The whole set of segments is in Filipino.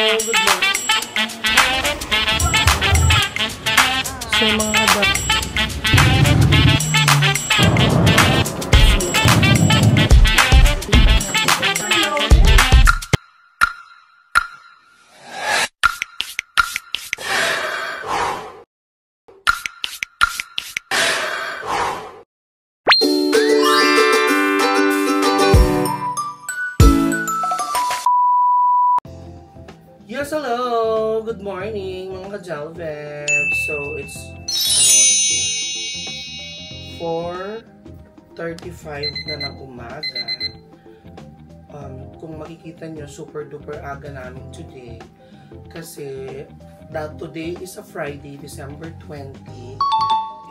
good morning. So, mga kabat. Yes, hello! Good morning, mga ka-Jalvev. So, it's, ano oras na? 4:35 na ng umaga. Kung makikita nyo, super duper aga namin today. Kasi, today is a Friday, December 20.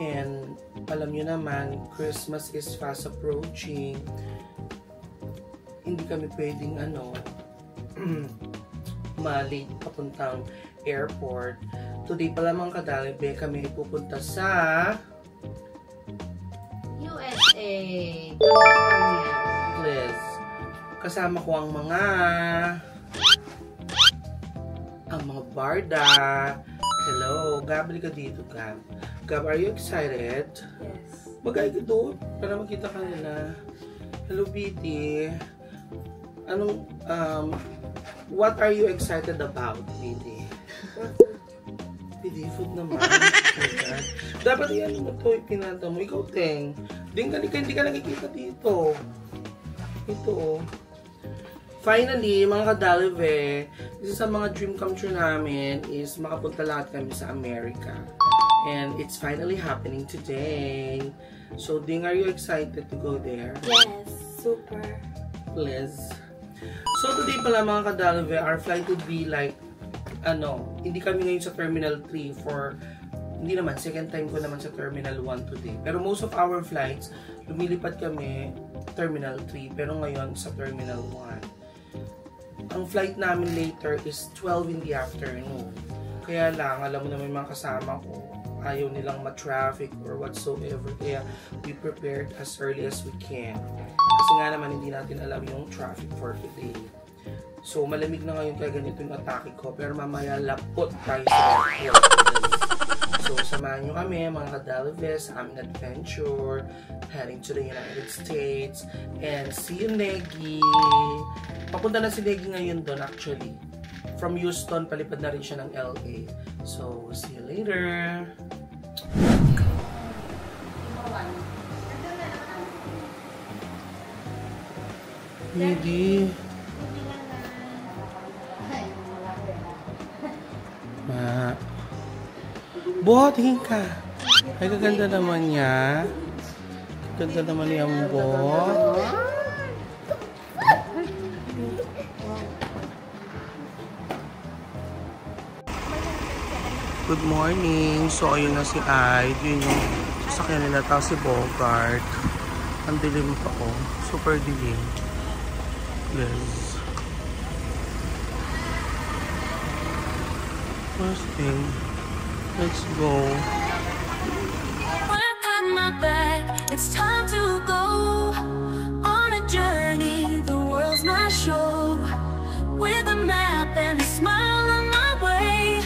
And, alam nyo naman, Christmas is fast approaching. Hindi kami pwedeng, malate papuntang airport. Today pa lamang kadalibe kami pupunta sa USA, California. Please. Kasama ko ang mga barda. Hello, Gab, ka dito, Gab. Gab, are you excited? Yes. Magay ka doon para makita ka nila. Hello, BT. What are you excited about, BT? BT, food naman. Dapat yan mo ito, ipinata mo. Ikaw, Teng. Hindi ka nakikita dito. Ito. Finally, mga kadalive, isa sa mga dream come true namin is makapunta lahat kami sa America. And it's finally happening today. So, Ding, are you excited to go there? Yes, super. Please. So, today pala mga kadalive, our flight would be like, hindi kami ngayon sa Terminal 3 hindi naman, second time ko naman sa Terminal 1 today. Pero most of our flights, lumilipat kami Terminal 3, pero ngayon sa Terminal 1. Ang flight namin later is 12 in the afternoon. Kaya lang, alam mo naman mga kasama ko, ayaw nilang ma-traffic or whatsoever. Kaya we prepared as early as we can. Kasi nga naman, hindi natin alam yung traffic for today. So, malamig na ngayon kaya ganito yung atake ko. Pero mamaya, lapot tayo sa airport. So, samahan nyo kami, mga kadalives, sa aming adventure, heading to the United States. And see you, Negi! Papunta na si Negi ngayon doon, actually. From Houston, palipad na rin siya ng LA. So, see you later! Hindi. Bo, tingin ka. Ay, kaganda naman niya. Kaganda naman niya ang Bo. Good morning. So, ayun na si Aid. Yun yung sasakyan nila. Tapos si Bogart. Ang dilim pa ko. Super dilim. Yes. First thing, let's go. It's time to go on a journey. The world's my show. With a map and a smile on my way.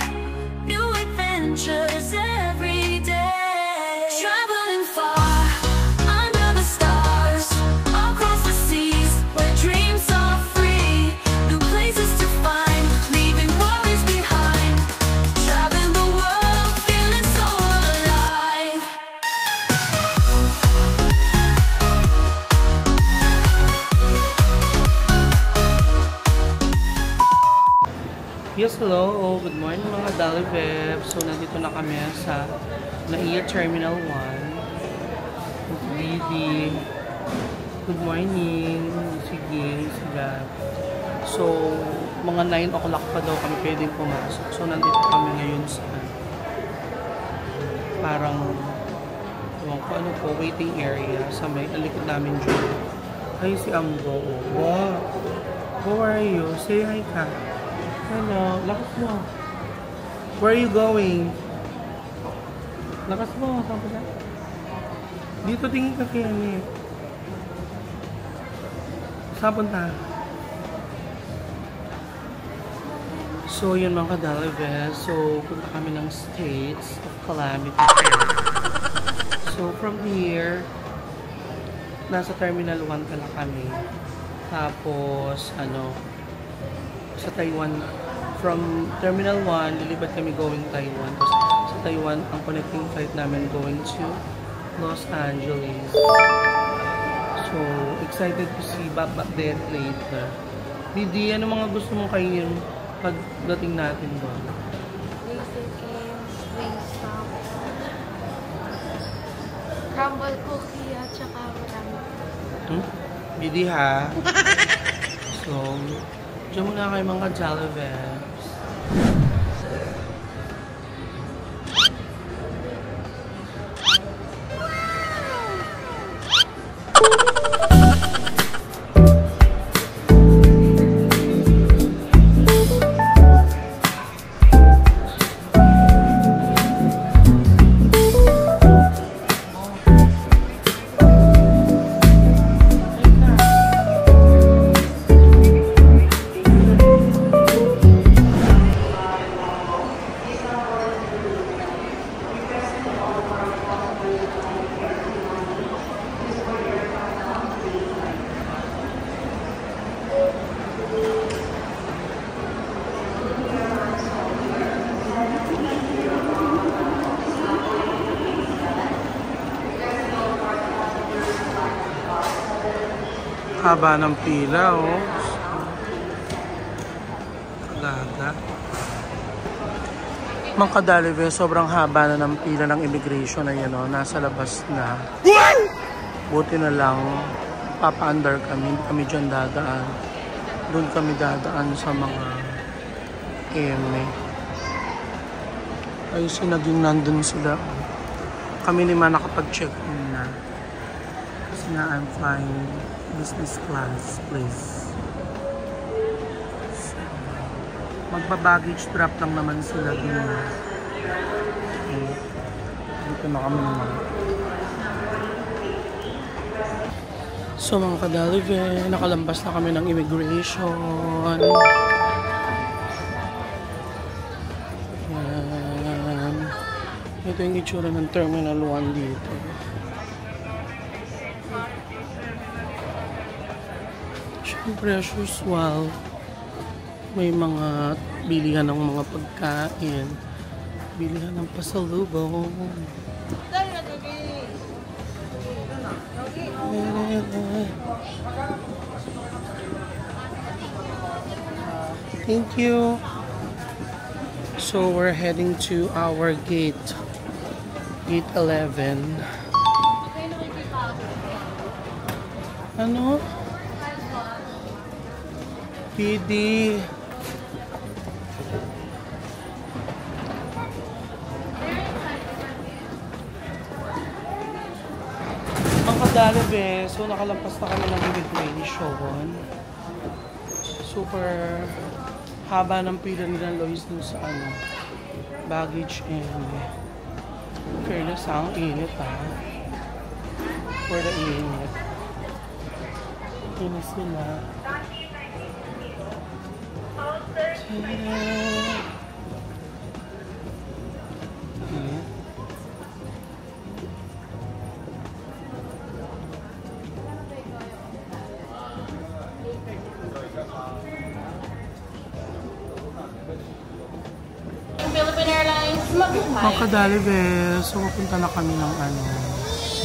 New adventures every day. Traveling far under the stars, across the seas where dreams are free. New places to find, leaving worries behind. Traveling the world, feeling so alive. Yes, hello. Good morning mga Daliveb. So, nandito na kami sa NAIA Terminal 1. Really. Good morning. Sige, sila. So, mga 9 o'clock pa daw kami pwedeng pumasok. So, nandito kami ngayon sa parang ano po, waiting area sa may alikod namin dyan. Ay, si Ambo. Wow. How are you? Say hi ka. Hello, lakas mo. Where are you going? Lakas mo, saan ka? Dito tingin ka kaya ni. Saan punta? So, So, yun mga kadalibes. So, punta kami ng States of Calamity. So, from here, nasa Terminal 1 pala kami. Tapos, sa Taiwan, from Terminal 1, lilipat kami going Taiwan. Tapos, sa Taiwan, ang connecting flight namin going to Los Angeles. So, excited to see back there later. Didi, ano mga gusto mong kainin pagdating natin doon? Basic games, Wingstop, crumble cookie at saka marami. Didi ha. So, diyan muna kayo mga Jollibes. Haba ng pila, oh. Talaga. Mga kadalive, sobrang haba na ng pila ng immigration na yan, oh. Nasa labas na. Buti na lang, papa-under kami. Hindi kami dyan dadaan. Doon kami dadaan sa mga eme. Ay, naging nandun sila. Kami naman nakapag-check-in na. Kasi nga, I'm flying business class, please. So, magpa-baggage drop lang naman sila din. Okay. Dito na kami naman. So mga kadalive, nakalampas na kami ng immigration. Yan. Ito yung itsura ng Terminal 1 dito. Siyempre, as usual, may mga bilihan ng mga pagkain, bilihan ng pasalubong. Thank you. So we're heading to our gate 11. Ano? PD. Ang kadalive, so nakalampas na kami ng immigration. Super haba ng pila nila Lois dun sa baggage and fairness, ang init for the init. Init sila. Philippine Airlines, Mga kadalive, so pupunta na kami ng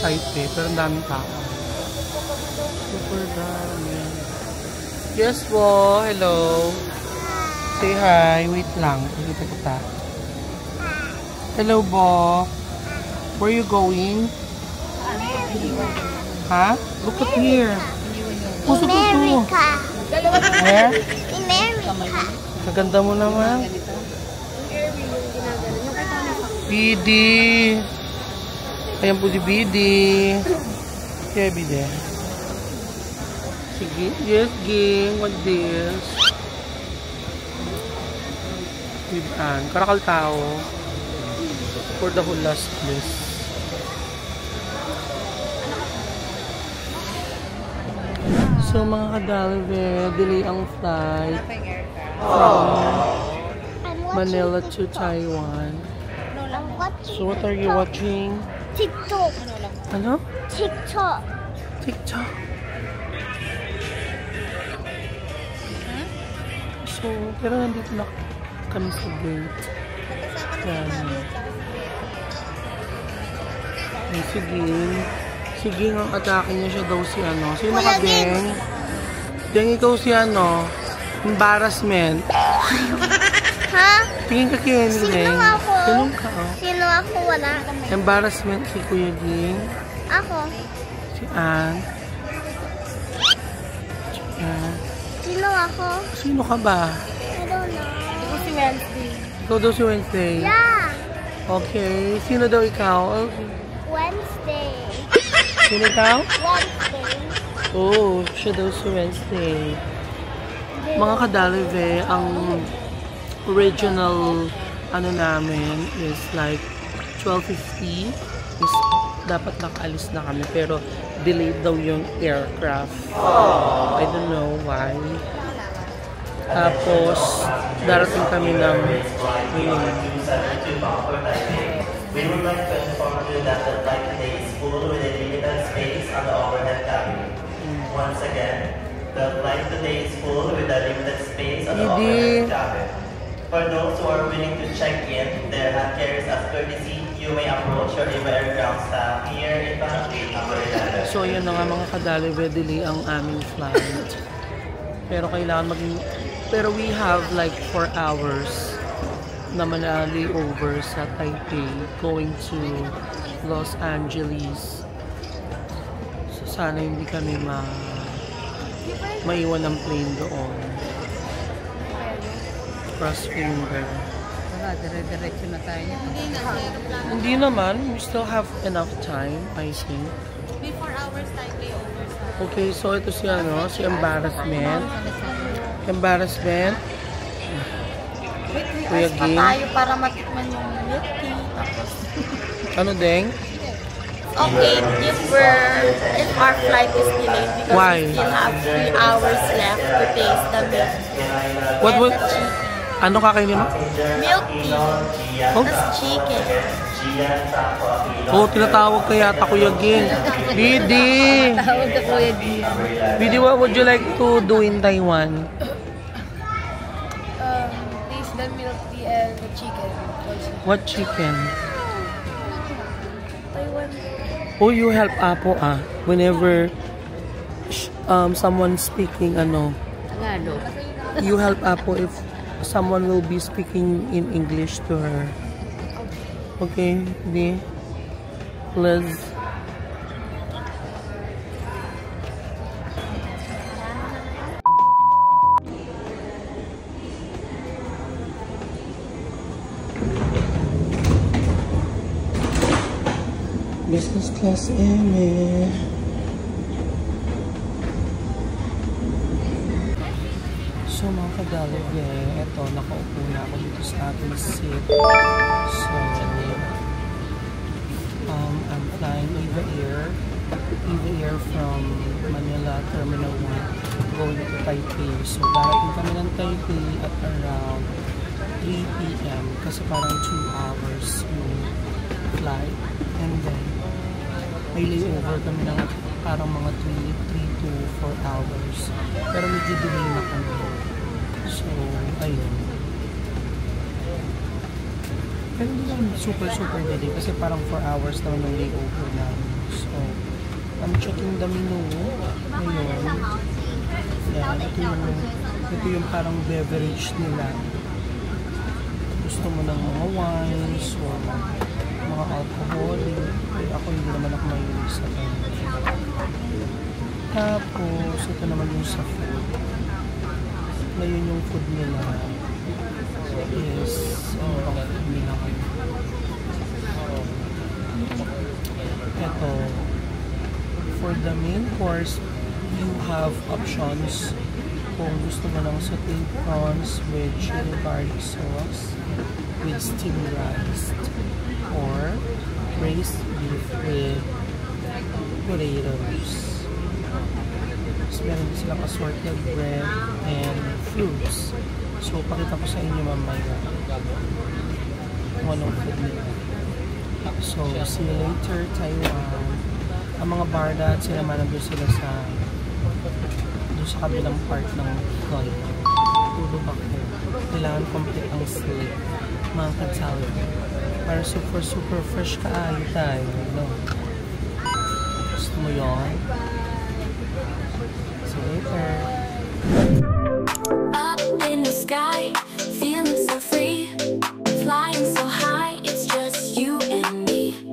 Taipei, pero ang daming tao. Super dami. Yes po, hello. Say hi, wait lang. Pakita kita. Hello, Bo. Where you going? Ha? Look at here. Puso to. Where? America. Kaganda mo naman. BD. Ayan po si BD. Kaya BD. Sige. Yes, game. What this? Karakal tao for the whole last place. So mga kadalive, delay ang flight from Manila to Taiwan. So what are you watching? TikTok. Ano? TikTok. TikTok. So, pero nandito na kami sa gate. Yan. Ay, si Ging. Si Ging ang atake niya siya daw si ano. Sino ka, Ging? Ging, ikaw si ano? Embarrassment. Ha? Tingin ka kay Sino Ging. ako? Ganun ka, oh. Sino ako? Wala. Embarrassment si Kuya Ging. Ako. Si Ann. Sino ako? Sino ka ba? I don't know. Ako si Wednesday. Ikaw daw si Wednesday. Yeah. Okay. Sino daw ikaw? Wednesday. Sino ikaw? Wednesday. Oh, siya daw si Wednesday. Mga kadalive, ang original ano namin is like 12:50 is dapat nakaalis na kami pero delayed daw yung aircraft. I don't know why. Tapos darating kami ng We would like to inform you that the flight today is full with a limited space on the overhead cabin. Once again, the flight today is full with a limited space on the overhead cabin. For those who are willing to check in their hand carriers as courtesy, you may approach your Eva Air ground staff here in front of gate number 11. so yun na nga mga kadalive, delay ang aming flight. Pero kailangan pero we have like 4 hours na manali over sa Taipei going to Los Angeles. So sana hindi kami maiwan ng plane doon. Cross finger. Wala, dire-diretso na tayo niya. Hindi naman. We still have enough time, I think. May 4 hours tayo layover sa... Okay, so ito si ano, si Embarrassment. Embarrassment. Kuya Pa Ging. tayo para matikman yung milk tea. Tapos, Ano, Deng? okay, if our flight is delayed because Why? we still have 3 hours left to taste the milk tea. What And would... the chicken. Ano kakainin mo? Milk tea. Oh, Tapos chicken. oh tinatawag ka yata, Kuya Ging. Bidi! Tawag ka Kuya Gian. Bidi, what would you like to do in Taiwan? Taste the milk tea and the chicken. What chicken? Taiwan. Oh, you help Apo whenever someone speaking ano, Tagalog. you help Apo if someone will be speaking in English to her. Okay, di Liz. Business class eme. So mga kadalive, eto, nakaupo na ako dito sa ating seat. So, I'm flying Eva Air from Manila Terminal 1 going to Taipei. So, darating kami ng Taipei at around 3 p.m. kasi parang 2 hours yung flight. And then, may layover kami ng parang mga 3 to 4 hours. Pero medyo delay na kami. So, ayun. Pero hindi naman super delay kasi parang 4 hours naman yung layover namin. So, I'm checking the menu ngayon. Yan, ito yung parang beverage nila. Gusto mo ng mga wines or mga alcoholic. Eh, ako hindi naman ako mahilig sa kanya. Tapos, ito naman yung sa food. Ngayon yung food nila is ano bang food nila ngayon? Ito, for the main course, you have options kung gusto mo ng sauteed prawns with chili garlic sauce with steamed rice or braised beef with potatoes. Meron din silang assorted bread and fruits. So, pakita ko sa inyo mamaya kung anong food nila. So, see you later, Taiwan. Ang mga barda at sila man nandun sila sa kabilang part ng flight. Tulog ako. Kailangan complete ang sleep. Mga katsawa. Para super fresh ka tayo. No? Gusto mo yun? See you later. Up in the sky, feeling so free, flying so high, it's just you and me.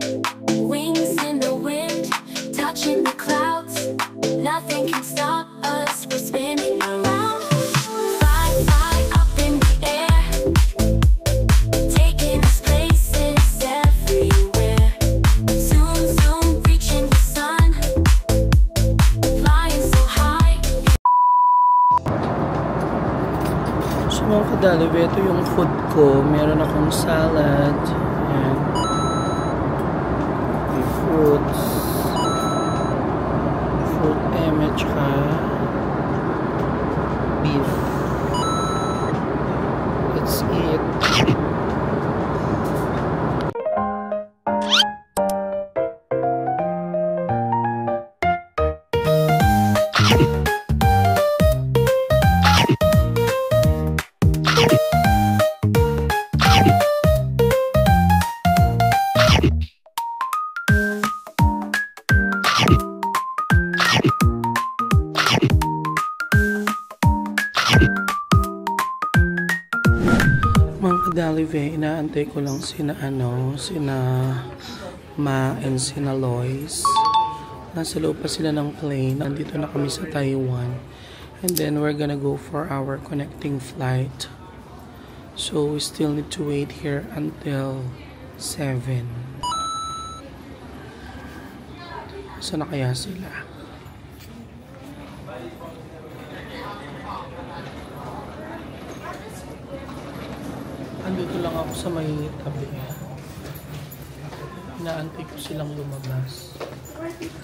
Wings in the wind, touching the clouds, nothing can stop us, we're spinning around. Fly, fly up in the air, taking us places everywhere. Zoom, zoom, reaching the sun, flying so high. So mga kadalive, ito yung food ko. Meron akong salad. Ayan. May fruits. Fruit eme, tsaka beef. Let's eat. Mga kadalive, inaantay ko lang sina Ma and sina Lois. Nasa loob pa sila ng plane. Nandito na kami sa Taiwan. And then we're gonna go for our connecting flight. So we still need to wait here until 7. Saan na kaya sila? Andito lang ako sa may tabi. Inaantay ko silang lumabas.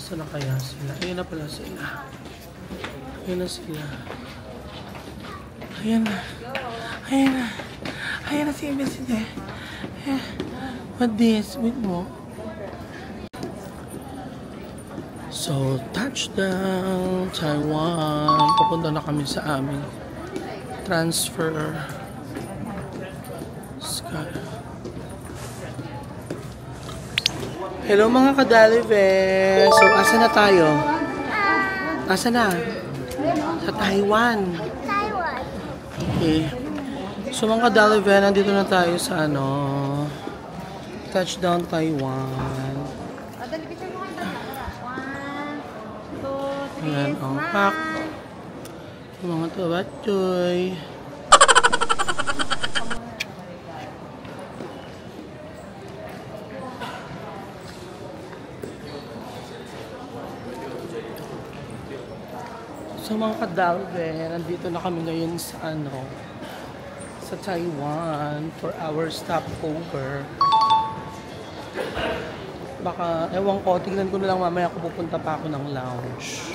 Saan na kaya sila? Ayan na pala sila. Ayan na sila. Ayan na. Ayan na. Ayan na si MSD. What this? Wait mo. So, touchdown, Taiwan. Papunta na kami sa aming transfer. Hello mga kadalive. So, asa na tayo? Asa na? Sa Taiwan. Taiwan. Okay. So mga kadalive, nandito na tayo sa touchdown Taiwan. Ayan, pak. Yung mga tubat-toy. So mga kadalive, nandito na kami ngayon sa sa Taiwan for our stopover. Baka, ewan ko, tignan ko na lang mamaya kung pupunta pa ako ng lounge.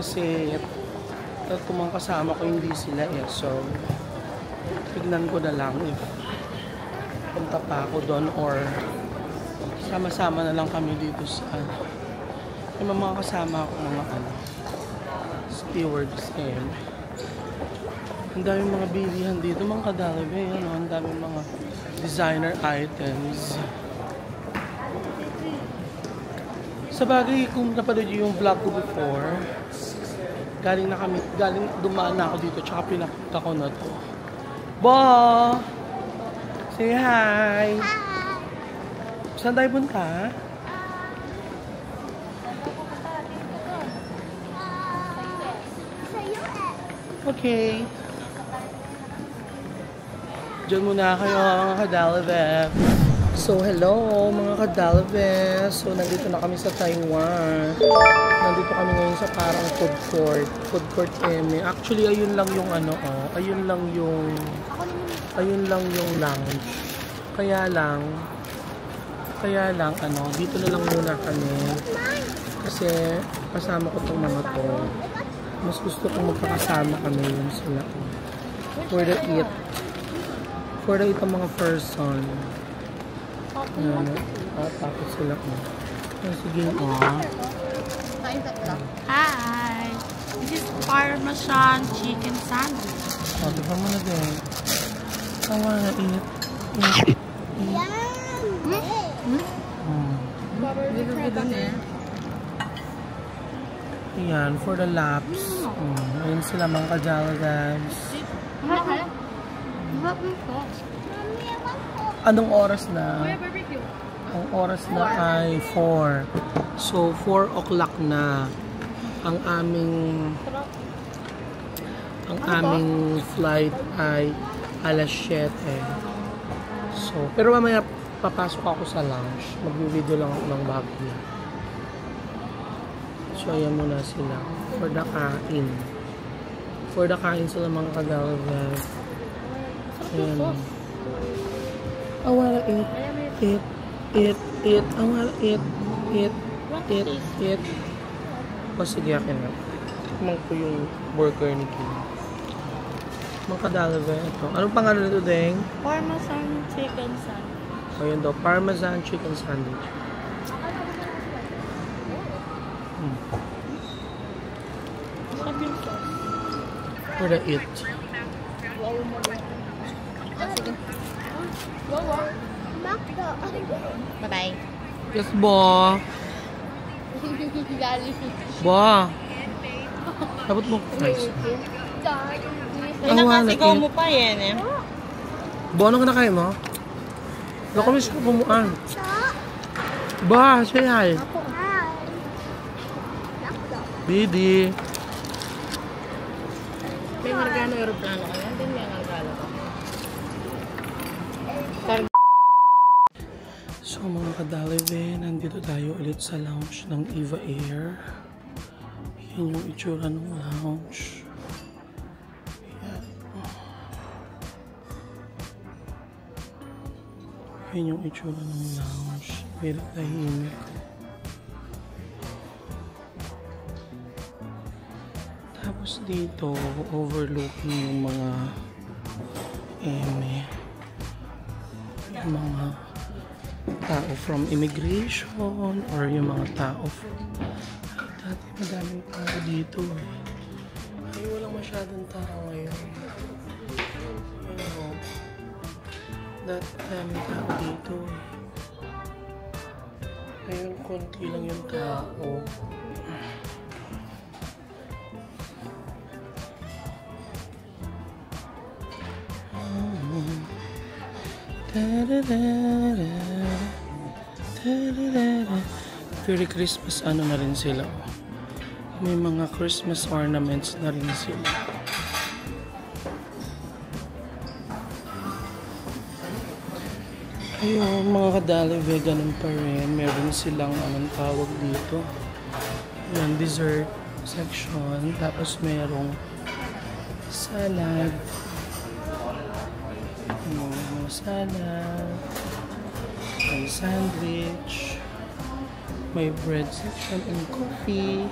Kasi, ito mga kasama ko hindi sila eh. So, tignan ko na lang if punta pa ako doon or sama-sama na lang kami dito sa yung mga kasama ko mga stewards and ang daming mga bilihan dito mga kadalive, ang daming mga designer items. Sa bagay, kung napanood yung vlog ko before, galing dumaan na ako dito tsaka pinakita ko na to. Bo! Say hi! Saan tayo punta? Okay. Diyan muna kayo mga kadalive. So, hello mga kadalive. So, nandito na kami sa Taiwan. Nandito kami ngayon sa parang food court. Food court eme. Actually, ayun lang yung ayun lang yung lounge. Kaya lang, dito na lang muna kami. Kasi, kasama ko tong mga to. Mas gusto kong magpakasama kami yun sila. For the eat. For the eat ang mga person. Ayan. Tapos sila ko. Sige, Hi! This is Parmesan chicken sandwich. Diba mo na din? Tawa na eat. Ayan, for the laps. Ayan sila mga ka-Jalagabs. Anong oras na? Ang oras na ay 4. So, 4 o'clock na ang aming flight ay alas 7. So, pero mamaya papasok ako sa lounge. Mag-video lang ako ng Baguio. So, ayan muna sila. For the kain. For the kain sila mga ka-Jalagabs. Ayan. I wanna eat. I wanna eat. O sige, akin na. Tikman ko yung burger ni Kim. Mga ka-Jalagabs ito. Anong pangalan nito, Deng? Parmesan chicken sandwich. O yun daw, Parmesan chicken sandwich. For the eat. Bye-bye. Yes, bo. Bo. Dapat mo guys. Nakasigaw mo pa yan eh. Bo, ano ka na kayo mo? Nakamiss ko pumuan. Ba, say hi. Bidi. May Margano aeroplano ka yan. Hindi may Margano ka. So mga ka-Dalive, nandito tayo ulit sa lounge ng Eva Air. Yan yung itsura ng lounge. Yan yung itsura ng lounge. Very tahimik. Tapos dito, overlooking yung mga yung mga tao from immigration or yung mga tao from dati madaming tao dito ay walang masyadong tao ngayon dati madaming tao dito ngayon konti lang yung tao. Very Christmas ano na rin sila. May mga Christmas ornaments na rin sila. Ayun, mga ka-Dalive, ganun pa rin. Meron silang anong tawag dito. Yan, dessert section. Tapos merong salad. Salad, may sandwich, may bread section and coffee.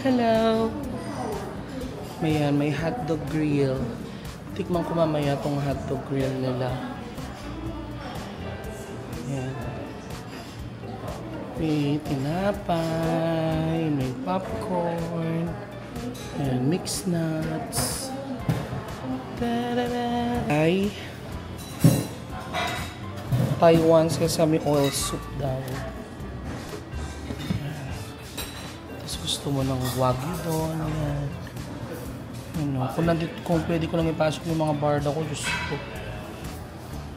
Hello! May hotdog grill. Tikman ko mamaya tong hotdog grill nila. Ayan. May tinapay, may popcorn, ayan, mixed nuts. Ay, Taiwan sesame oil soup daw. Tapos gusto mo ng wagyu doon. Ano, kung pwede ko lang ipasok yung mga barda ko, gusto ko.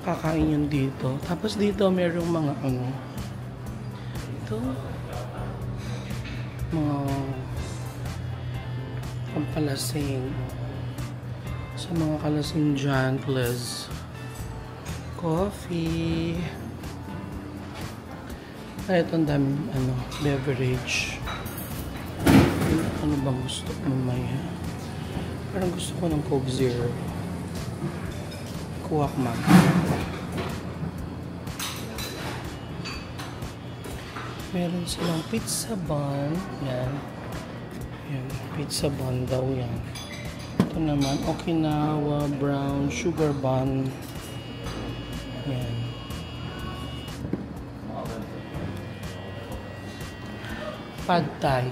Kakain yun dito. Tapos dito merong mga ito. Mga pampalasing. Sa mga kalasing dyan, please. Coffee. Ay, ito ang daming beverage. Ano bang gusto ko mamaya? Parang gusto ko ng Coke Zero. Kuwak mag. Meron silang pizza bun. Yan. Yan. Pizza bun daw yan. Ito naman, Okinawa brown sugar bun. Yan. Pad Thai.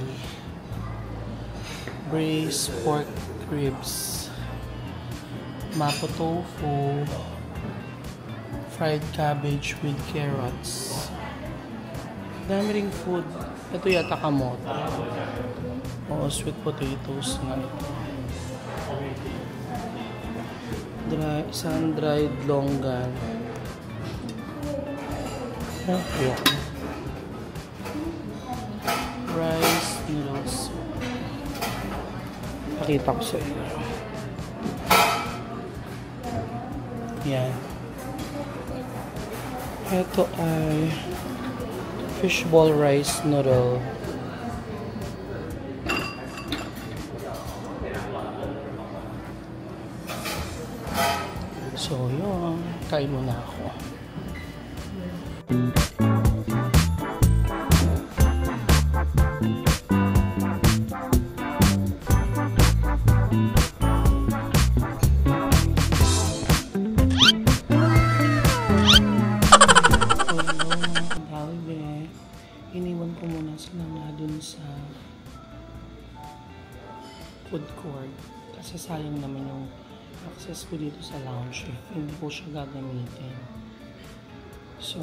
Braised pork ribs. Mapo tofu. Fried cabbage with carrots. Dami ring food. Ito yata kamote. Oo, sweet potatoes nga ito. Isang dried longgan. Okay. Rice noodles. Pakita ko sa iyo. Yan. Ito ay fishball rice noodle. So, yun. Kain muna ako. Iniwan ko muna sila na dun sa food court kasi sayang naman yung access ko dito sa lounge if hindi ko siya gagamitin. So,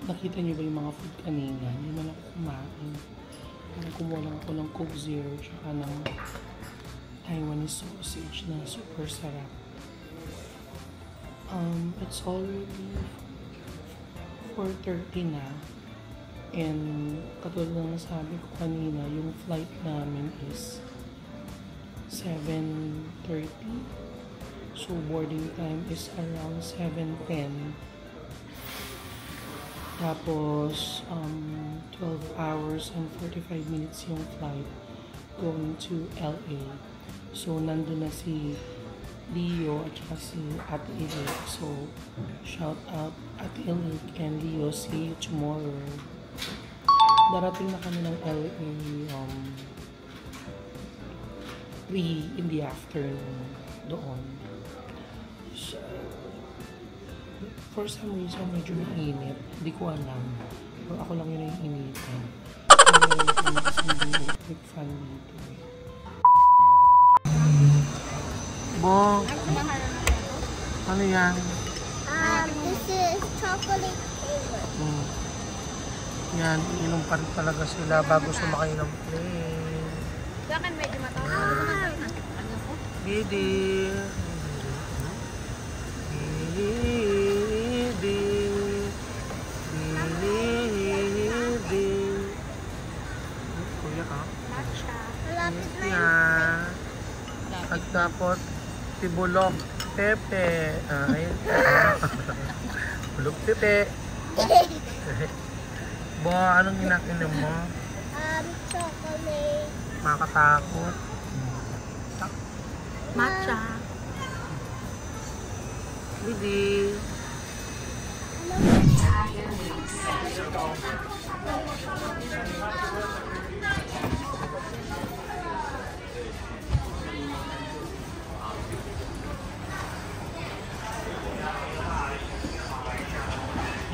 nakita nyo ba yung mga food kanina? Hindi man ako kumain. Kumuha lang ako ng Coke Zero tsaka ng Taiwanese sausage na super sarap. It's already 4:30 na. And katulad ng nasabi ko kanina, yung flight namin is 7:30. So boarding time is around 7:10. Tapos 12 hours and 45 minutes yung flight going to LA. So nandun na si Leo at saka si Ate Ilik. So shout out Ate Ilik and Leo, see you tomorrow. Darating na kami ng LA 3 in the afternoon doon. So, for some reason, medyo mainit. Hindi ko alam. Or ako lang yun yung initin. Hindi electric fan dito. Bo, ano yan? This is chocolate flavor. Yan, iinom pa rin talaga sila bago sumakay ng plane. Sa akin medyo matawa. Didi. Didi. Didi. Kuya ka? Malapit na yun. Yan. Pagtapot, tibulok, pepe. Ayun. Bulok pepe. Bo, anong ginakinom mo? Chocolate. Makatakot. Matcha. Didi.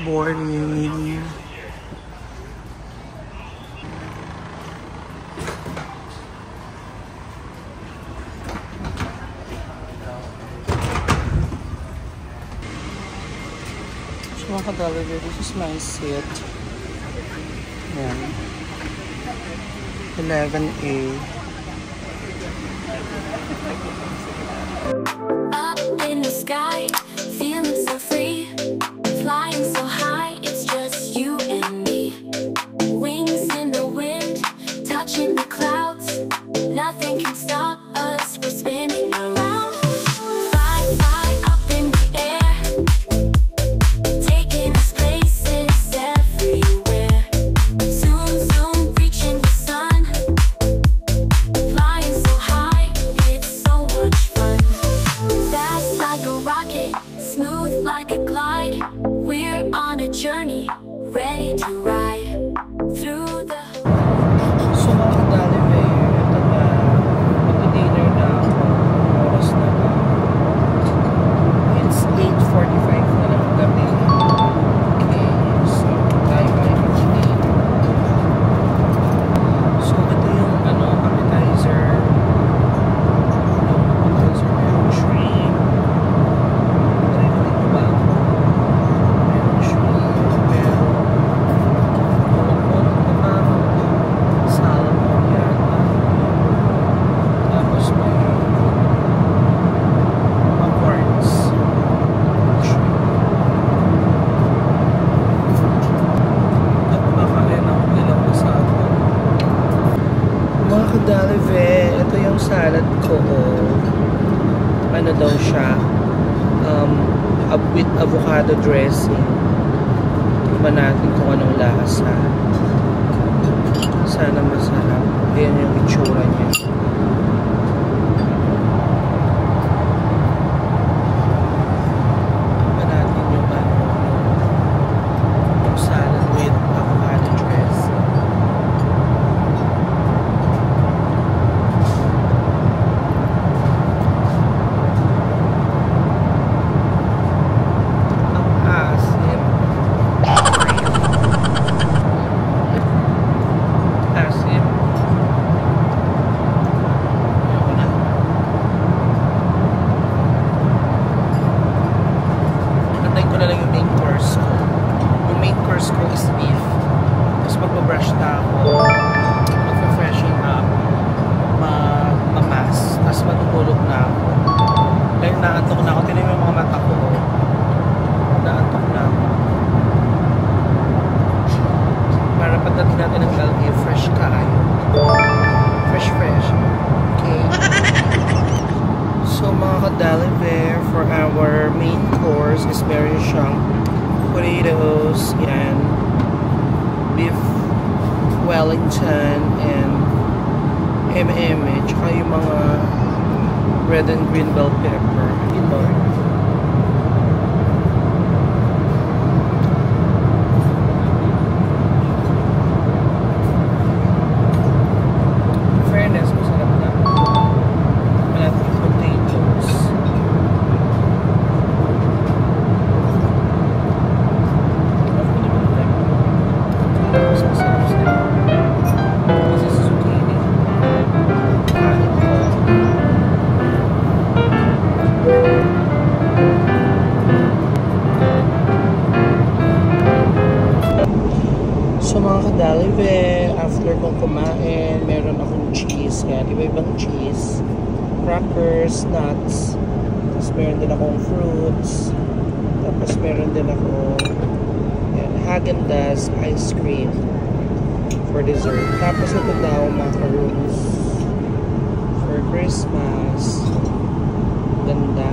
Morning. Mga kadalaga, this is my seat. Yan. 11A. Up in the sky, feeling so free, flying so high, it's just you and me. Wings in the wind, touching the clouds, nothing can stop us, we're spinning around. Fly, fly up in the air, taking us places everywhere. Zoom, zoom, reaching the sun, flying so high, it's so much fun. Fast like a rocket, smooth like a glide, we're on a journey, ready to ride through the So mga kadalaga, ito na. Mag-dinner ano daw siya, with avocado dressing. Tingnan natin kung anong lasa. Sana masarap. Ayan yung itsura niya. Tingnan natin yung yung salad with avocado dressing. For our main course is meron siyang potatoes and beef Wellington and tsaka yung mga red and green bell pepper. Fairness, masarap na. Malaking potatoes. So mga kadalive, after kong kumain, meron akong cheese. Yan, iba-ibang cheese. Crackers, nuts. Tapos meron din akong fruits. Tapos meron din akong Häagen-Dazs ice cream for dessert. Tapos ito daw, macaroons for Christmas. Ganda.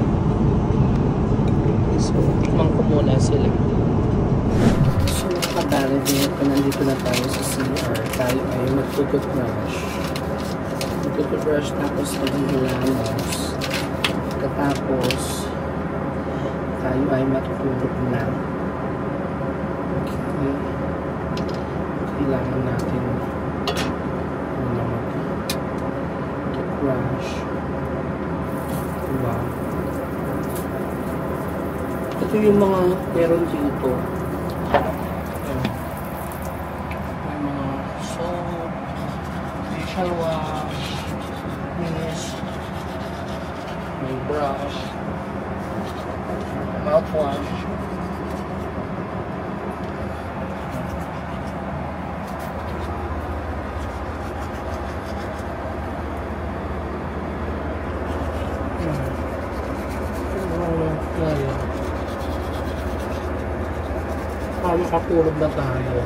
So, tikman ko muna sila. Kadalive, nandito na tayo sa CR. Tayo ay magtututbrush. Magtututbrush tapos maghihilamos. Tapos tayo ay matutulog na. Okay. Kailangan natin muna mag-toothbrush. Wow. Ito yung mga meron dito. Facial wash, mist, may brush, mouthwash. Makatulog na tayo.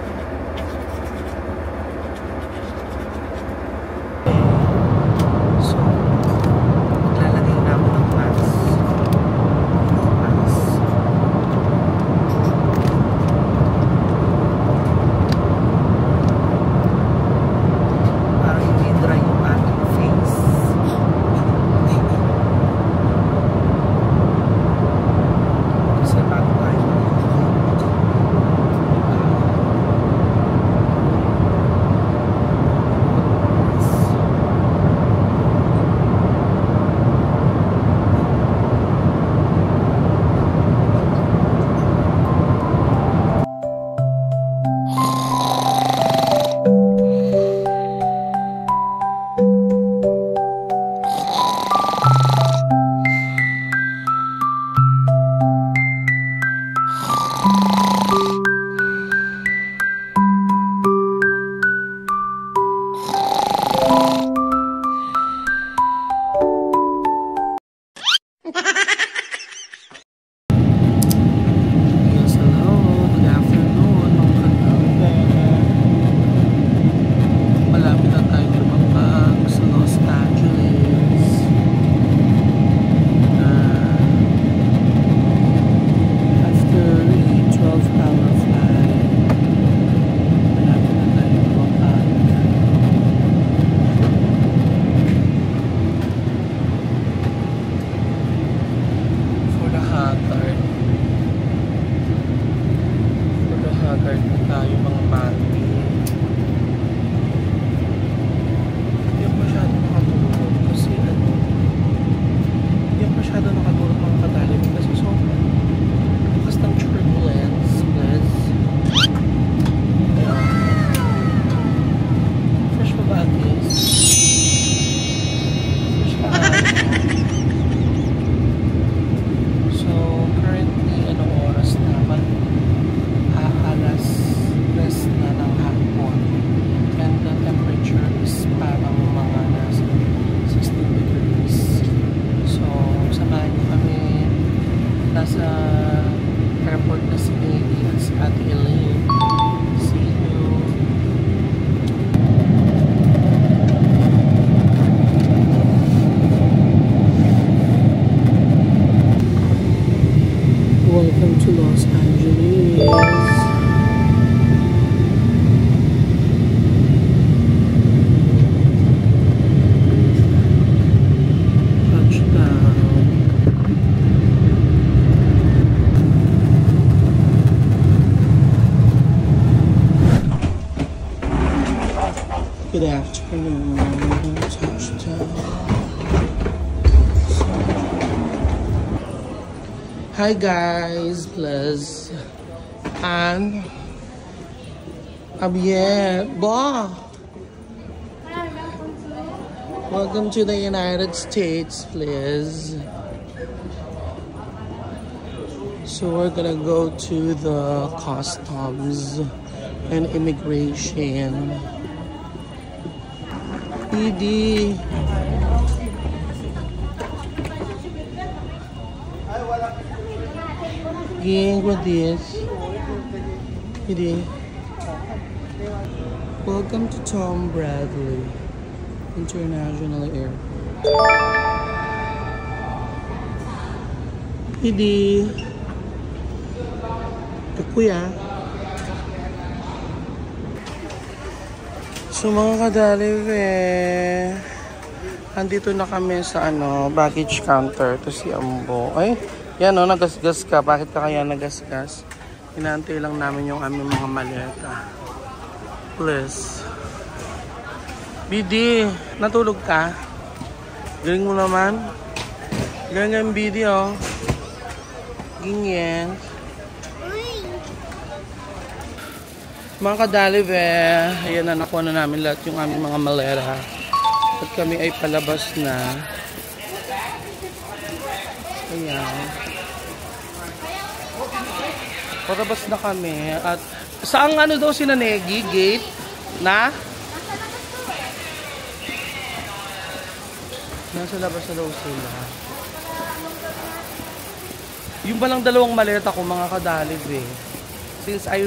Los Angeles. Good afternoon. Touchdown. Hi guys, plus and Abiet. Welcome to the United States, please. So we're gonna go to the customs and immigration. Edie. Gang, what this? Edie. Welcome to Tom Bradley International Airport. Edie. Kuya. So mga kadalive, andito na kami sa baggage counter. Ito si Ambo. Ay, yan nagasgas ka. Bakit ka kaya nagasgas? Inaantay lang namin yung aming mga maleta. Please. BD, natulog ka? Galing mo naman. Galing ang BD, oh. Ganyan. Mga kadalive, ayan na, nakuha na namin lahat yung aming mga maleta. At kami ay palabas na. Ayan. Palabas na kami. At saang daw sila Negi? Gate? Na? Nasa labas na daw sila. Yung balang dalawang maleta ko, mga kadalive, since I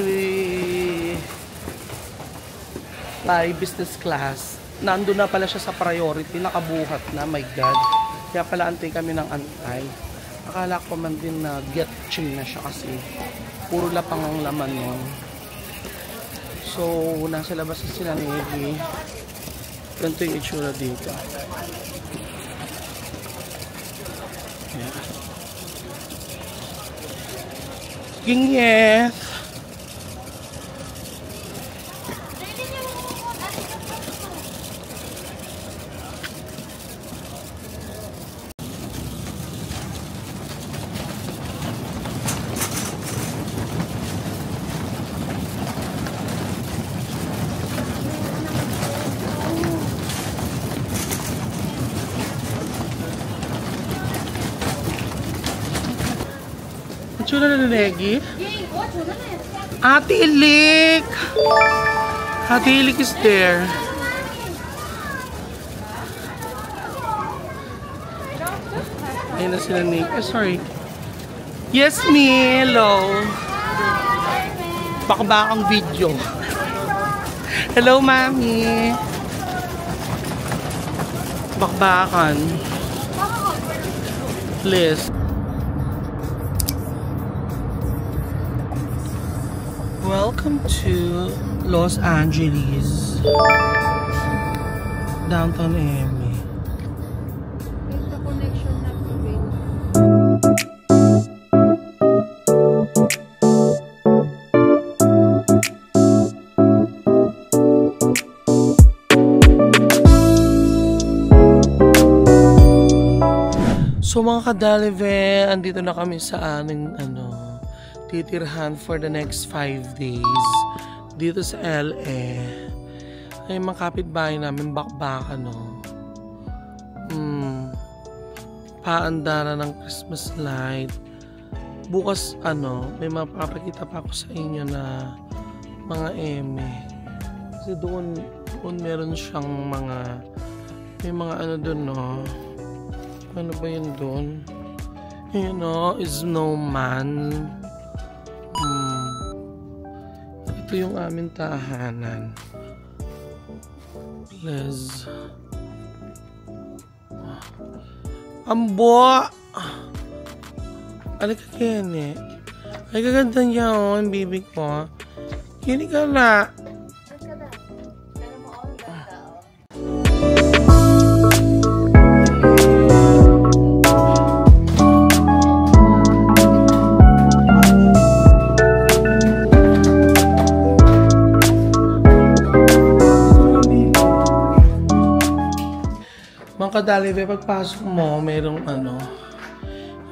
fly business class, nandun na pala siya sa priority, nakabuhat na, my God. Kaya pala antay kami ng antay. Akala ko man din na get ching na siya kasi puro lapang ang laman nun. So, nasa labas na sila ni Evie. Ganito yung itsura dito. Yeah. Yes. Itsura na Negi? Ate Ilik! Ate Ilik is there. Ayun na sila Nick. Sorry. Yes, me. Hello. Bakbakang video. Hello, Mami. Bakbakan. Please. Welcome to Los Angeles, downtown Miami. The connection na prevail. So mga kadalive, andito na kami sa aming titirhan for the next 5 days dito sa LA. Ay mga kapitbahay namin bakbakan paandara ng Christmas light. Bukas may mapapakita pa ako sa inyo na mga eme. Kasi doon meron siyang may mga doon ano ba yun doon? Snowman. Ito yung aming tahanan. Please. Ambo! Alika Kenny. Ay, gaganda niya, oh, ang baby ko. Kini ka na. Mga kadalive, pagpasok mo, merong ano,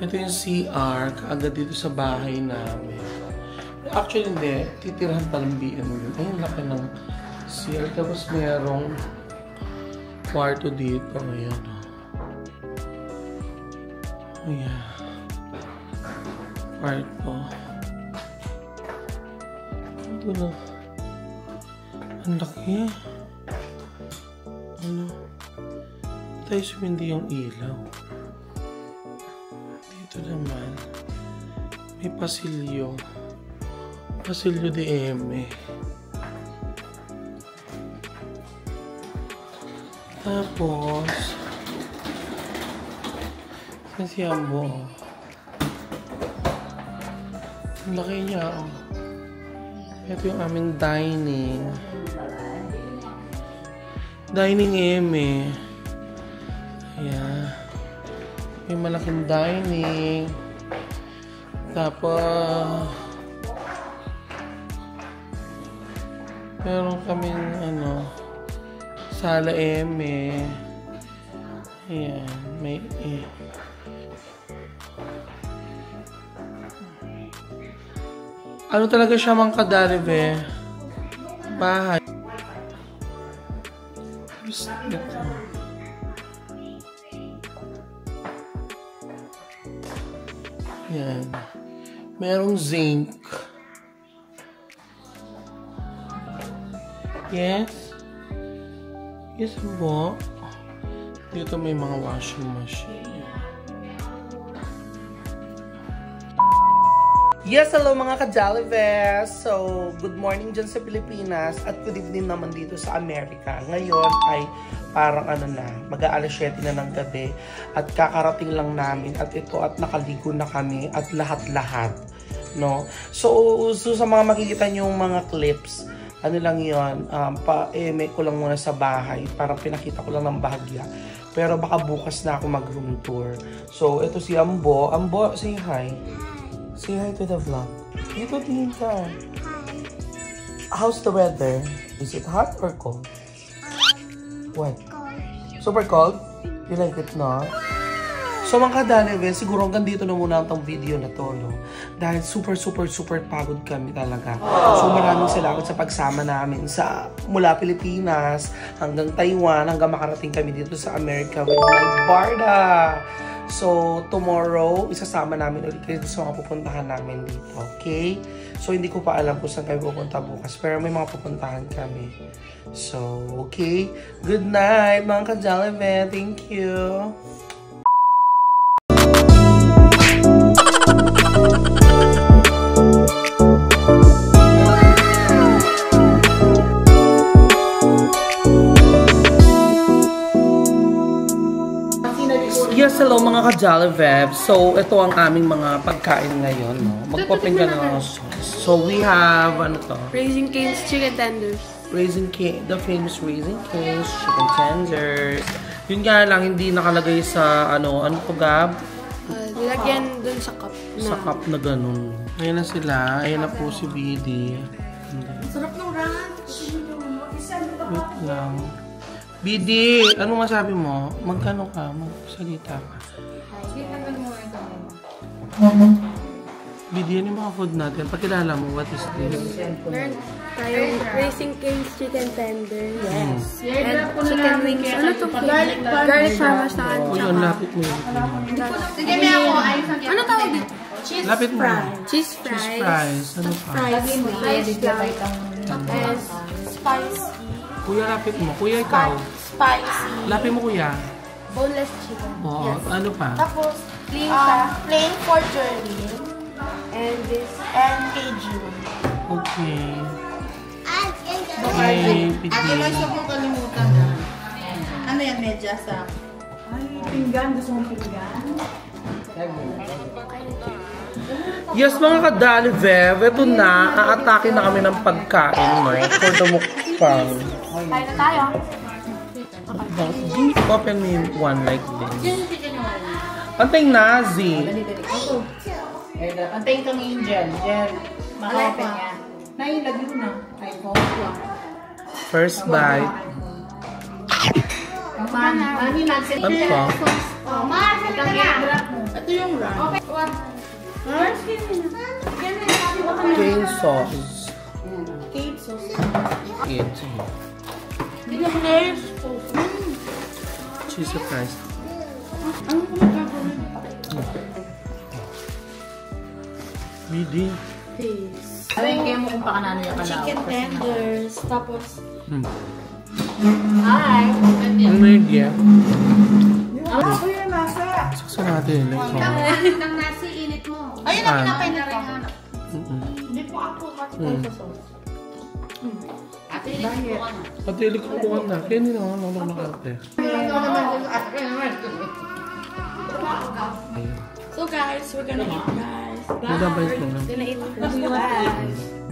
ito yung CR, kaagad dito sa bahay namin. Actually, hindi. Titirahan palang BM yun. Ayun, laki ng CR. Tapos merong kwarto dito. Ayan. Ayan. Kwarto. Ito na. Ang laki. Ano? Tayo sumindi yung ilaw. Dito naman. May pasilyo. Pasilyo de M. Tapos, saan si Ambo? Ang laki niya, oh. Ito yung aming dining. Dining M. Ayan. May malaking dining. Tapos, meron kaming ano, sala M. Ayan, may ano talaga siya, mga kadalive? Bahay. Tapos ito. Ayan. Merong zinc. Yes. Yes po. Dito may mga washing machine. Yes, hello mga ka-Jollives! So, good morning dyan sa Pilipinas at good evening naman dito sa Amerika. Ngayon ay parang ano na, mag-aalas 7 na ng gabi at kakarating lang namin at ito at nakaligo na kami at lahat-lahat. No? So, sa mga makikita nyo yung mga clips, ano lang yun, pa-eme ko lang muna sa bahay. Parang pinakita ko lang ng bahagya. Pero baka bukas na ako mag-room tour. So, ito si Ambo. Ambo, say hi. Say hi to the vlog. Dito tingin ka. How's the weather? Is it hot or cold? What? Cold. Super cold? You like it, no? So mga kadalive, siguro hanggang dito na muna ang video na to, no? Dahil super pagod kami talaga. So maraming salamat sa pagsama namin sa mula Pilipinas hanggang Taiwan, hanggang makarating kami dito sa Amerika with my Barda. So tomorrow, isasama namin ulit kayo sa mga pupuntahan namin dito, okay? So hindi ko pa alam kung saan kayo pupunta bukas, pero may mga pupuntahan kami. So, okay? Good night mga ka-Jollive. Thank you! Yes, hello mga ka-Jollive. So, ito ang aming mga pagkain ngayon, no? Magpapin ka na ng sauce. So, we have, ano to? Raising Cane's Chicken Tenders. Raising Cane, the famous Raising Cane's Chicken Tenders. Yun nga lang, hindi nakalagay sa, ano to, Gab? Lagyan dun sa cup na. Sa cup na ganun. Ayan na sila. Ayan na po si BD. Sarap ng ranch. Wait lang. BD, ano masabi mo? Magkano ka? Magsalita ka. BD, ano yung mga food natin? Pakilala mo, what is this? Meron tayong Raising Cane's Chicken Tenders. Yes. And chicken wings. Ano to? Garlic parmesan. O yun, lapit mo yun. Sige, may ako. Ano tawag dito? Lapit mo. Cheese fries. Cheese fries. Ano pa? Fries. And spicy. Kuya, lapit mo. Kuya, ikaw. Spicy. Lapit mo, kuya. Boneless chicken. Oo, ano pa? Tapos, plain for journey. and this And Cajun. Okay. And Okay, Ate, mas Pidgey. huwag mong kalimutan na. Ano yan, medyas ah? Ay, pinggan. Gusto mong pinggan? Yes, mga kadalive, ito na. Aatake na kami ng pagkain, no? For the mukbang. Kain na tayo. Open me one like this. Pantay nazi. Antayin kang angel. Jen. Maka-open yan. Nailagay mo na. Ay, First bite. Mami, mag-send. Ano pa? Ito yung run. Cane sauce. Cake sauce. It. Cheese fries. Midi. Alay, mo kung pakanano yung kalaw. Chicken tenders. Tapos, Hi! Ang midi. Ako yung nasa. Saksa natin. Like, Ang nasi, init mo. Ayun ang pinapainit ko. Hindi po ako. Ate, init ko na. Patilig ko kuha na. Kaya hindi naman ako nakakate. so guys, we're gonna eat, guys. Magdabay ko na. Gonna eat, guys.